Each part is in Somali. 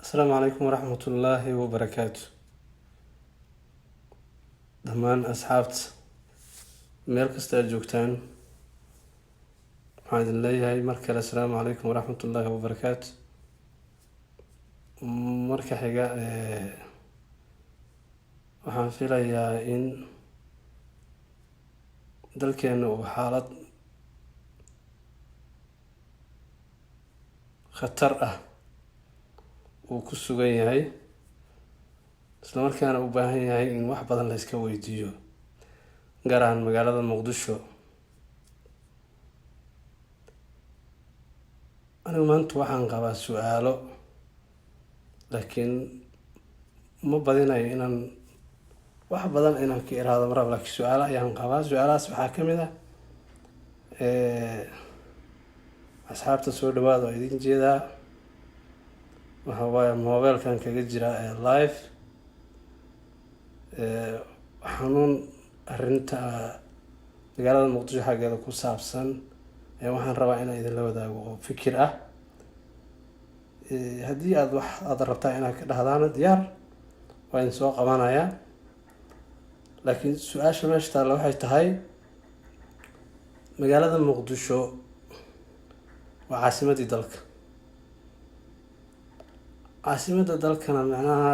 السلام عليكم ورحمة الله وبركاته. دمان أصحابت ميل كستا جوجتان waxaan idin leeyahay markale assalaamu calaykum waraxmatullaahi wabarakaatu. Marka xiga waxaan filayaa in dalkeena uu xaalad khatar ah uu ku sugan yahay, isla markaana u baahan yahay in wax badan la iska weydiiyo, gaar ahaan magaalada Muqdisho. anigu maanta waxaan qabaa su-aalo, laakiin ma badinayo inaan wax badan inaan ka iraado marab, laakiin su-aalo ayaan qabaa. su-aalahaas waxaa ka mid ah asxaabta soo dhawaada oo idin jeedaa. waxa waaye mobilkan kaga jira live xanuun arrinta magaalada Muqdisho xaggeeda ku saabsan waxaan rabaa inaan idinla wadaago oo fikir ah. haddii aad wax aad rabtaa inaad ka dhahdaan diyaar waa idin soo qabanayaa, laakiin su-aasha meesha taalla waxay tahay magaalada Muqdisho waa caasimadii dalka. caasimadda dalkana macnaha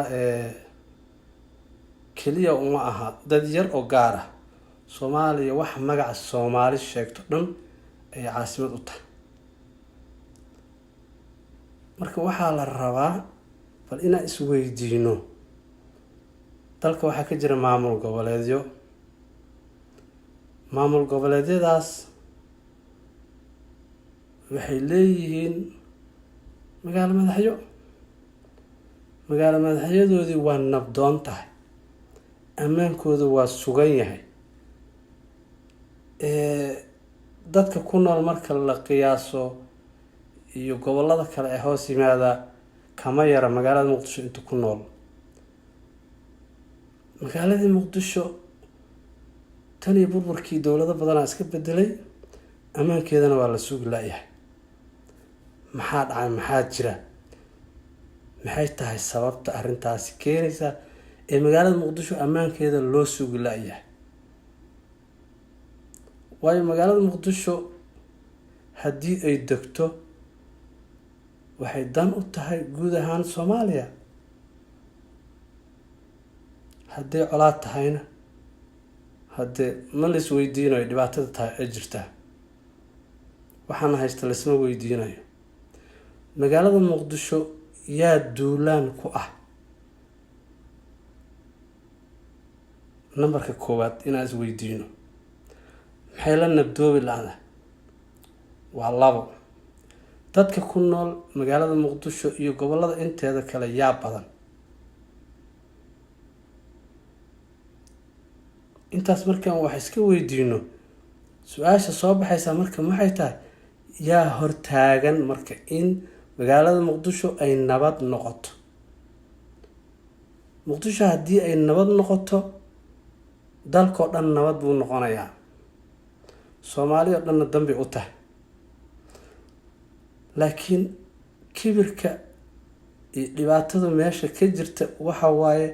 keliya uma aha dad yar oo gaar ah. Soomaaliya wax magaca Soomaali sheegto dhan ay caasimad u tahay. marka waxaa la rabaa bal inaan isweydiino, dalka waxaa ka jira maamul goboleedyo. maamul goboleedyadaas waxay leeyihiin magaalo madaxyo. magaalo madaxyadoodii waa nabdoon tahay, ammaankooda waa sugan yahay. dadka ku nool marka la qiyaaso iyo gobolada kale ee hoos yimaada kama yara magaalada Muqdisho inta ku nool. magaaladii Muqdisho tan iyo burburkii dowlado badanaa iska bedelay, ammaankeedana waa la sugi la'yahay. maxaa dhacay? maxaa jira? maxay tahay sababta arrintaasi keenaysa ee magaalada Muqdisho ammaankeeda loo sugi la'yahay? waayo magaalada Muqdisho haddii ay degto waxay dan u tahay guud ahaan Soomaaliya. hadday colaad tahayna haddee ma la isweydiinayo dhibaatada tahay ee jirtaa. waxaana haysta laisma weydiinayo. magaalada Muqdisho yaa duulaan ku ah? nambarka koowaad inaan isweydiino. maxay la nabdoobi la'da? waa labo. dadka ku nool magaalada Muqdisho iyo gobolada inteeda kale yaa badan. intaas markaan wax iska weydiino, su-aasha soo baxaysa marka maxay tahay? yaa hortaagan marka in magaalada Muqdisho ay nabad noqoto? Muqdisho haddii ay nabad noqoto, dalkoo dhan nabad buu noqonayaa. Soomaaliya oo dhanna dambi u tahay. laakiin kibirka iyo dhibaatada meesha ka jirta waxa waaye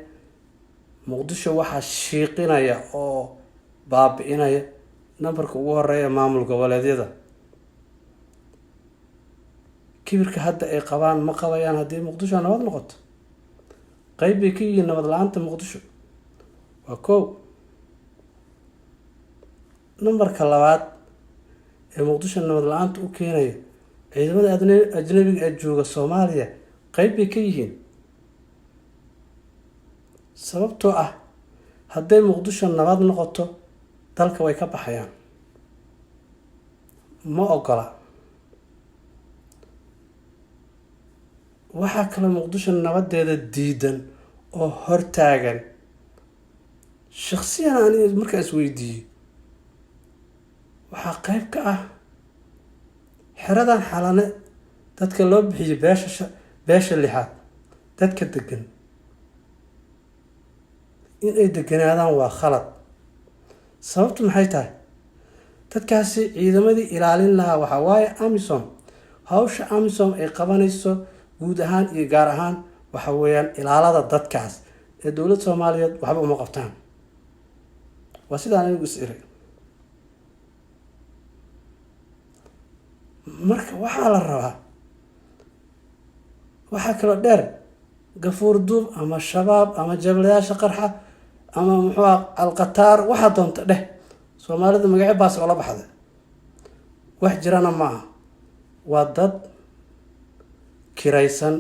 Muqdisho waxaa shiiqinaya oo baabi'inaya nambarka ugu horeeya maamul goboleedyada. kibirka hadda ay qabaan ma qabayaan haddii Muqdisho nabad noqoto. qayb bay ka yihiin nabad la-aanta Muqdisho. waa koow. nambarka labaad ee Muqdisho nabad la-aanta u keenaya ciidamada ajnabiga ee jooga Soomaaliya qayb bay ka yihiin. sababtoo ah hadday Muqdisho nabad noqoto dalka way ka baxayaan. ma ogola. waxaa kale Muqdisho nabadeeda diidan oo hortaagan shakhsiyan aniga markaan isweydiiyey waxaa qayb ka ah xeradan Xalane dadka loo bixiyay beesha lixaad. dadka degan in ay deganaadaan waa khalad. sababtu maxay tahay? dadkaasi ciidamadii ilaalin lahaa waxaa waaye AMISOM. hawsha AMISOM ay qabanayso guud ahaan iyo gaar ahaan waxa weeyaan ilaalada dadkaas ee dowlad Soomaaliyeed waxba uma qabtaan. waa sidaan anigu is iri. marka waxaa la rabaa waxaa kala dheer gafuur duub ama shabaab ama jablayaasha qarxa ama muxuu alqataar waxa doonta dheh Soomaalida magaca baas oo la baxday wax jirana ma aha. waa dad kiraysan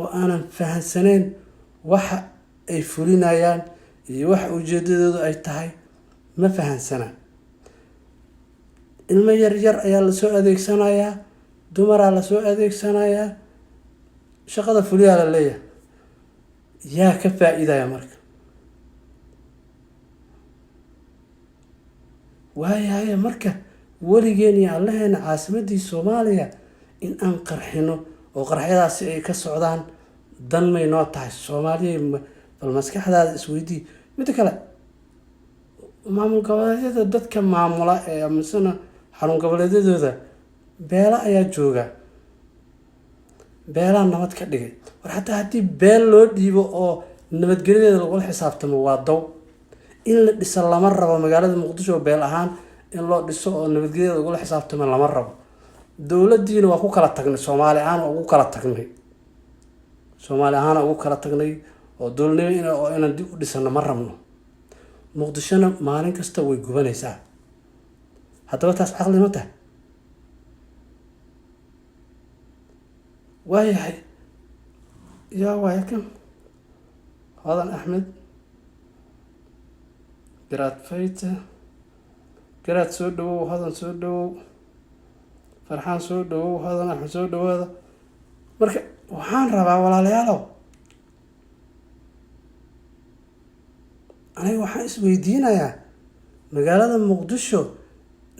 oo aanan fahansaneyn waxa ay fulinayaan iyo waxa ujeedadoodu ay tahay ma fahansana. ilmo yar yar ayaa la soo adeegsanayaa, dumaraa la soo adeegsanayaa, shaqada fuliyaa la leeyahay. yaa ka faa'iidaya marka? waayahay marka weligeen iyo allaheena caasimadii Soomaaliya in aan qarxino oo qarxyadaasi ay ka socdaan dan may noo tahay Soomaaliya. bal maskaxdaada isweydii. mid kale, maamul goboleedyada dadka maamula ee amisana xarun goboleedyadooda beela ayaa jooga, beelaa nabad ka dhigay. war xataa haddii beel loo dhiibo oo nabadgelyadeeda lagula xisaabtamo waa daw. in la dhiso lama rabo magaalada Muqdisho beel ahaan in loo dhiso oo nabadgelyadeeda lagula xisaabtamo lama rabo. dowladiina waa ku kala tagnay, Soomaali ahaan ugu kala tagnay, Soomaali ahaan ugu kala tagnay oo dowladnimo inaan dib u dhisano ma rabno. Muqdishona maalin kasta way gubanaysaa. haddaba taas caqli ma tahay? waayahay yaa waaya kan Hodan Axmed, Garaad Fayta, Garaad soo dhawow, Hodan soo dhawow, Farxaan soo dhawow, Hodan Axmed soo dhawaada. marka waxaan rabaa walaalayaalow, aniga waxaan isweydiinayaa magaalada Muqdisho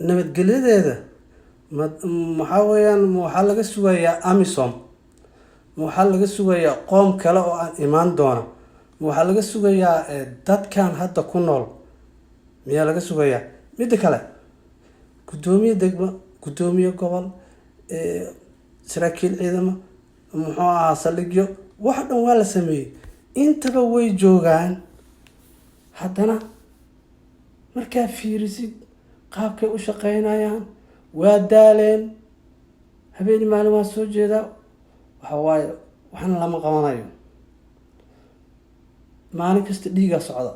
nabadgelyadeeda maxaa weeyaan waxaa laga sugayaa Amisom, waxaa laga sugayaa qoom kale oo aan imaan doona, waxaa laga sugayaa dadkan hadda ku nool miyaa laga sugayaa? mid kale, gudoomiye degmo, gudoomiye gobol, saraakiil ciidamo, muxuu ahaa saldhigyo, wax dhan waa la sameeyey, intaba way joogaan. haddana markaa fiirisid qaabkay u shaqeynayaan waa daaleen. habeeni maalin waa soo jeedaa, waxa waaye waxna lama qabanayo. maalin kasta dhiigaa socda,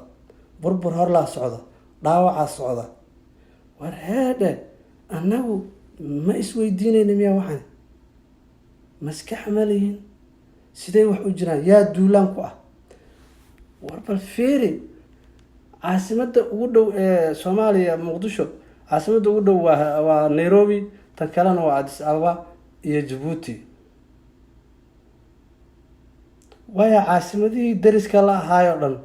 burbur horlaa socda, dhaawacaa socda. war heedhe annagu ma isweydiinayna miyaa waxan? maskax ma lihin? sidee wax u jiraan? yaa duulaan ku ah? war bal fiiri, caasimada ugu dhow ee Soomaaliya Muqdisho, caasimada ugu dhow waa Nairobi, tan kalena waa Addis Ababa iyo Djibouti. waayo caasimadihii dariska la ahaayo dhan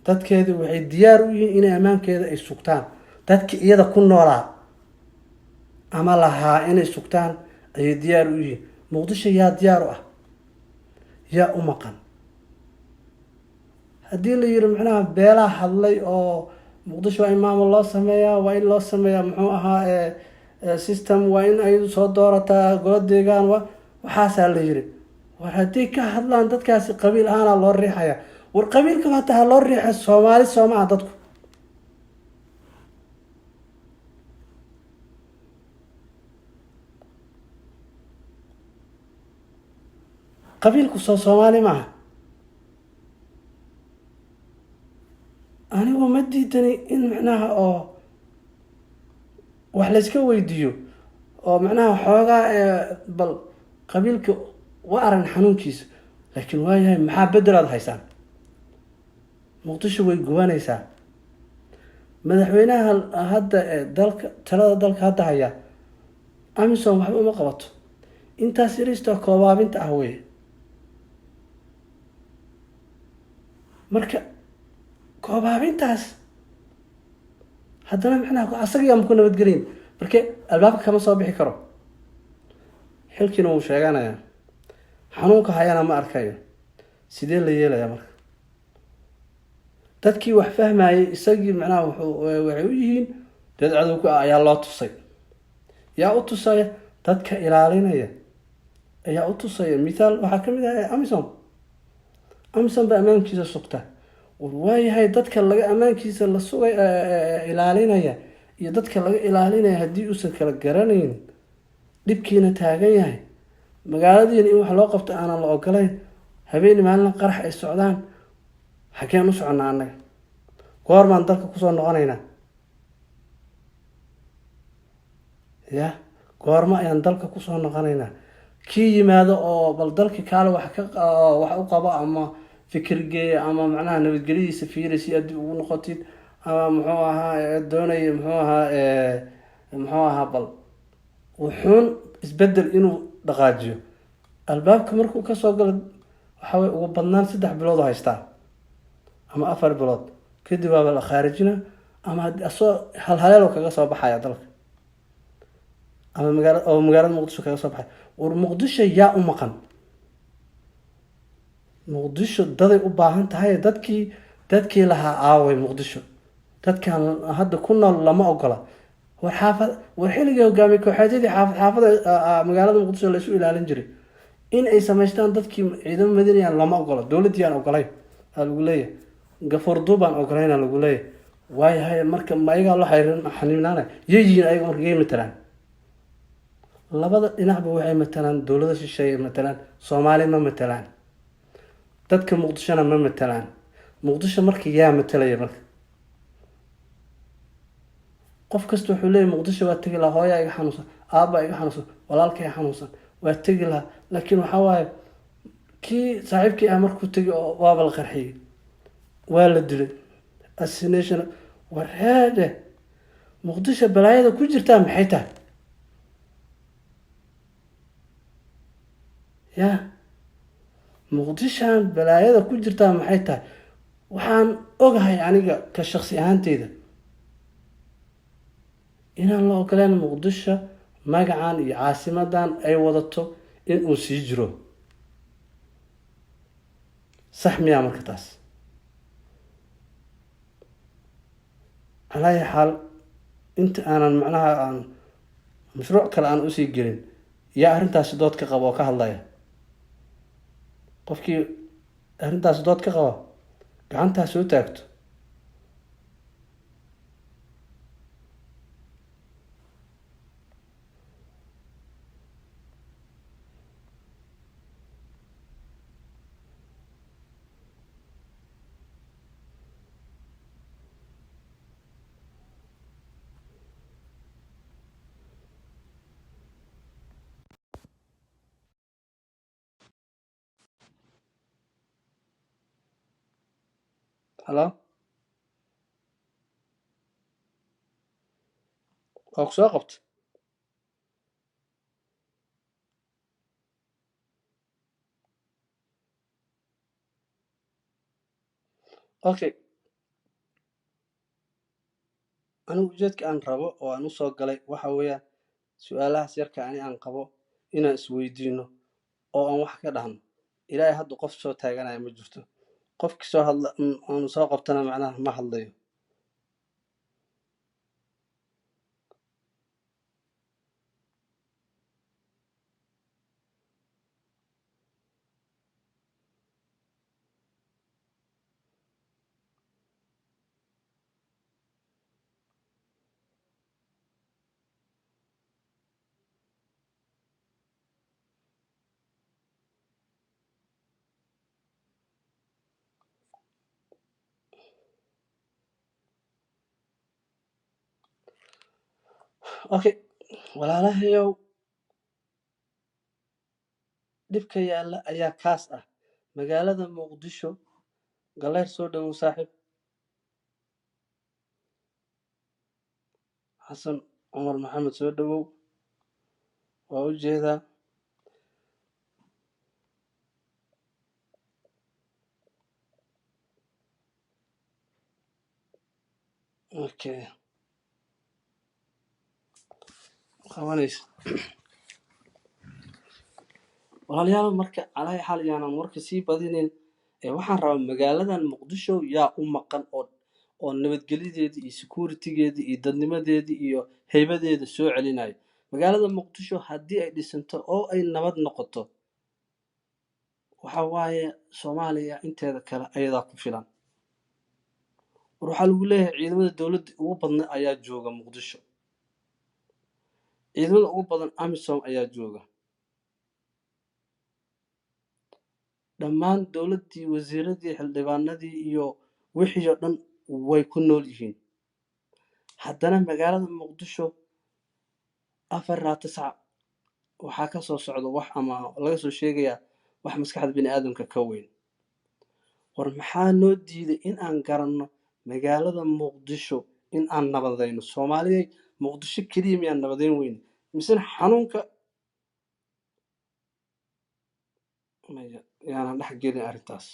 dadkeedu waxay diyaar u yihiin inay ammaankeeda ay sugtaan. dadka iyada ku noolaa ama lahaa inay sugtaan ayay diyaar u yihiin. Muqdisho yaa diyaar u ah? yaa u maqan? haddii la yiri macnaha beelaha hadlay oo Muqdisho waa in maamul loo sameeyaa, waa in loo sameeyaa muxuu ahaa system, waa in ay soo doorataa golo deegaan, waxaasaa la yiri. war haddii ka hadlaan dadkaasi qabiil ahaana loo riixaya. war qabiilka hataa loo riixa Soomaali Soomaa dadku. qabiilku Soomaali maaha. anigu ma diidani in macnaha oo wax la iska weydiiyo oo macnaha xoogaa bal qabiilka waa aran xanuunkiisa, laakiin waayahay maxaa bedelaad haysaan? Muqdisho way gubanaysaa. madaxweynaha hadda dalka talada dalka hadda haya Amisom waxba uma qabato. intaas yariista koobaabinta ah wey. marka koobaabintaas haddana macnaha asaga ma ku nabadgelin, marka albaabka kama soo bixi karo. xilkiina wuu sheeganayaa, xanuunka hayana ma arkayo. sidee la yeelayaa marka? dadkii wax fahmayay isagii macnaha waxay u yihiin dad cadowga ayaa loo tusay. yaa u tusaya? dadka ilaalinaya ayaa u tusaya. Mithaal waxaa ka mid ah amisom baa ammaankiisa sugta. war waayahay dadka laga ammaankiisa la sugay ilaalinaya iyo dadka laga ilaalinaya haddii uusan kala garanayn, dhibkiina taagan yahay, magaaladiina in wax loo qabto aanan la ogolayn, habeeni maalin qarax ay socdaan, xageen u soconnaa annaga? goor baan dalka kusoo noqonaynaa? ya goorma ayaan dalka kusoo noqonaynaa? kii yimaado oo bal dalki kaale wax u qabo, ama fikir geeya, ama macnaha nabadgelyadiisa fiiri si haddii ugu noqotid, ama muxuu ahaa doonaya muxuu ahaa bal wuxuun isbedel inuu dhaqaajiyo. albaabka markuu kasoo galo waxaway ugu badnaan 3 bilood oo haystaa ama 4 bilood, kadib waaba la khaarijina, ama asoo halhaleel kaga soo baxaya dalka, ama magaalada muqdisho kaga soo baxay. war muqdisho yaa u maqan? muqdisho daday u baahan tahay. dadkii lahaa aaway muqdisho. dadkan hadda ku nool lama ogola. war xilligii hogaamiye kooxeedyadii xaafada magaalada muqdisho la isu ilaalin jiray in ay samaystaan dadkii ciidamo madinayaan lama ogola. dowladdii aan ogolayn aa lagu leeyahay, gafuur duubaan ogolayn aa lagu leeyahay. waayahay marka ma ayagaa loo xaniibnaanay? yeyihiin ayaga marka yay matalaan? labada dhinacba waxay matalaan dowlada shisheeye matalaan, soomaali ma matalaan, dadka muqdishona ma matalaan. muqdisho marka yaa matalaya marka? qof kasta wuxuu leeyahy muqdisho waa tegi lahaa, hooyaa iga xanuunsan, aabba iga xanuunsan, walaalka iga xanuunsan, waa tegi lahaa. laakiin waxaa waaye kii saaxiibkii ah markuu tegi oo waaba la qarxiyey, waa la dilay, assassination. war heede muqdisho balaayada ku jirtaa maxay tahay? ya muqdishaan balaayada ku jirtaa maxay tahay? waxaan ogahay aniga ka shaqsi ahaanteyda inaan la ogoleen muqdisho magacan iyo caasimadan ay wadato in uu sii jiro. sax miyaa marka taas? calaa xaal inta aanan macnaha aan mashruuc kale aan usii gelin, yaa arrintaasi dood ka qaba oo ka hadlaya. qofkii arrintaasi dood ka qaba gacantaa soo taagto. halo waa ku soo qabta. okay, anigu ujeedka aan rabo oo aan usoo galay waxa weeyaan su-aalahaas yarka ani aan qabo inaan isweydiino oo aan wax ka dhahno. ilaahay hadda qof soo taaganaya ma jirto. qofkii soo hadla aanu soo qabtana macnaha ma hadlayo. okay, walaalahayow dhibka yaalla ayaa kaas ah. magaalada muqdisho galeyr soo dhowow saaxiib. xasan cumar maxamed soo dhowow, waa u jeedaa. okay, qabanaysa walaalayaal. marka calaa xaal iyaanan warka sii badinin, waxaan rabaa magaaladan muqdisho yaa u maqan oo nabadgelyadeedii iyo securitygeedii iyo dadnimadeedii iyo haybadeeda soo celinayo. magaalada muqdisho haddii ay dhisanto oo ay nabad noqoto waxa waaye soomaaliya inteeda kale ayadaa ku filan. war waxaa lagu leeyahay ciidamada dowladda ugu badna ayaa jooga muqdisho, ciidamada ugu badan amisom ayaa jooga, dhammaan dowladdii wasiiradii xildhibaanadii iyo wixii oo dhan way ku nool yihiin. haddana magaalada muqdisho 24 saac waxaa ka soo socda wax ama laga soo sheegayaa wax maskaxda bini aadamka ka weyn. war maxaa noo diiday in aan garanno magaalada muqdisho in aan nabadayno? soomaaliyay muqdisho keliya miyaan nabadayn weyne misena xanuunka yaanan dhex gelin arrintaas.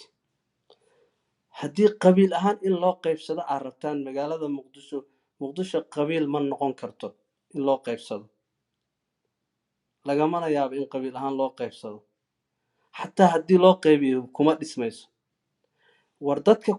haddii qabiil ahaan in loo qaybsado aad rabtaan magaalada muqdisho, muqdisho qabiil ma noqon karto in loo qaybsado, lagamana yaabo in qabiil ahaan loo qaybsado. xataa haddii loo qaybiyo kuma dhismayso. war dadka